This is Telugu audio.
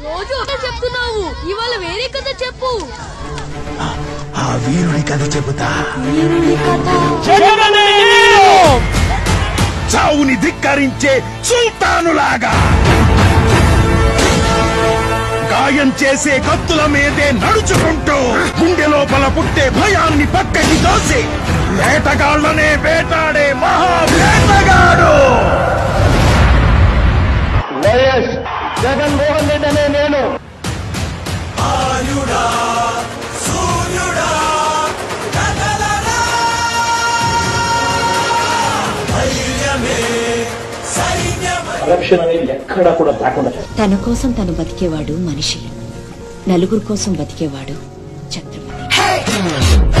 రోజు ఒకటే చెప్తున్నావు, ఇవాళ వేరే కథ చెప్పు. ఆ వీరుడి కథ చెబుతా. చావుని ధిక్కరించే సుల్తానులాగా, గాయం చేసే కత్తుల మీదే నడుచుకుంటూ గుండె లోపల పుట్టే భయాన్ని పక్కకి తోసి వేటగాళ్లనే వేటాడే మహా వేటగాడు వైఎస్ జగన్మోహన్ రెడ్డి అనే నేను. కరప్షన్ అనేది ఎక్కడా కూడా లేకుండా తన కోసం తను బతికేవాడు మనిషి, నలుగురు కోసం బతికేవాడు ఛత్రపతి.